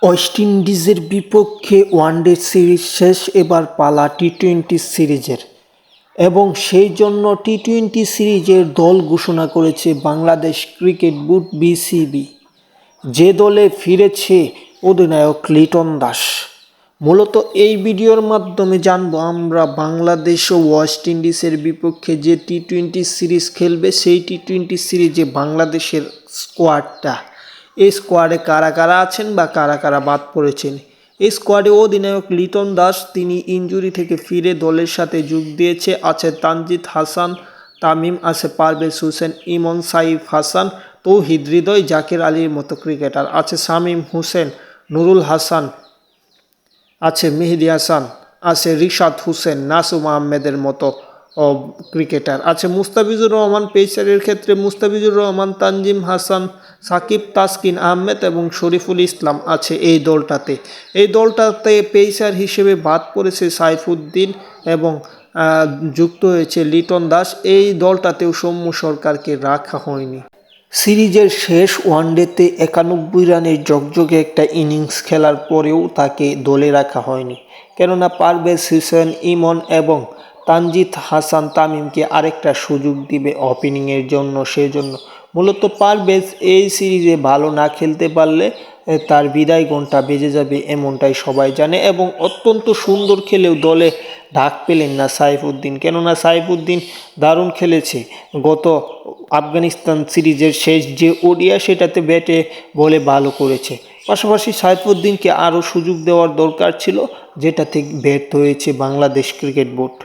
West ইন্ডিজের বিপক্ষে one day series শেষ, এবার পালা টি-20 সিরিজের এবং সেই জন্য টি-20 সিরিজের দল ঘোষণা করেছে বাংলাদেশ ক্রিকেট বোর্ড বিসিবি, যে দলে ফিরেছে অধিনায়ক লিটন দাস। মূলত এই ভিডিওর মাধ্যমে জানবো আমরা বাংলাদেশ ও ওয়েস্ট ইন্ডিজের বিপক্ষে যে টি-20 সিরিজ খেলবে সেই টি-20 সিরিজে বাংলাদেশের স্কোয়াডটা, এই স্কোয়াডে কারা কারা আছেন বা কারা কারা বাদ পড়েছেন। এই স্কোয়াডে অধিনায়ক লিটন দাস, তিনি ইনজুরি থেকে ফিরে দলের সাথে যোগ দিয়েছে। আছে তানজিদ হাসান, তামিম, আছে পারভেজ হোসেন, ইমন, সাইফ হাসান, তৌহিদ হৃদয়, জাকির আলীর মতো ক্রিকেটার। আছে শামীম হোসেন, নুরুল হাসান, আছে মেহেদী হাসান, আছে রিশাদ হোসেন, নাসুম আহমেদের মতো ক্রিকেটার। আছে মুস্তাফিজুর রহমান, পেসারের ক্ষেত্রে মুস্তাফিজুর রহমান, তানজিম হাসান, সাকিব, তাসকিন আহমেদ এবং শরীফুল ইসলাম আছে এই দলটাতে। এই দলটাতে পেসার হিসেবে বাদ পড়েছে সাইফুদ্দিন এবং যুক্ত হয়েছে লিটন দাস। এই দলটাতেও সৌম্য সরকারকে রাখা হয়নি। সিরিজের শেষ ওয়ানডেতে 91 রানের ঝকঝকে একটা ইনিংস খেলার পরেও তাকে দলে রাখা হয়নি, কেননা পারভেজ হোসেন, ইমন এবং তানজিদ হাসান, তামিমকে আরেকটা সুযোগ দিবে ওপেনিংয়ের জন্য। সেজন্য মূলত পারভেজ এই সিরিজে ভালো না খেলতে পারলে তার বিদায় ঘণ্টা বেজে যাবে, এমনটাই সবাই জানে। এবং অত্যন্ত সুন্দর খেলেও দলে ডাক পেলেন না সাইফুদ্দিন, কেননা সাইফুদ্দিন দারুণ খেলেছে গত আফগানিস্তান সিরিজের শেষ যে ওডিয়া, সেটাতে ব্যাটে বলে ভালো করেছে। পাশাপাশি সাইফুদ্দিনকে আরও সুযোগ দেওয়ার দরকার ছিল, যেটাতে ব্যর্থ হয়েছে বাংলাদেশ ক্রিকেট বোর্ড।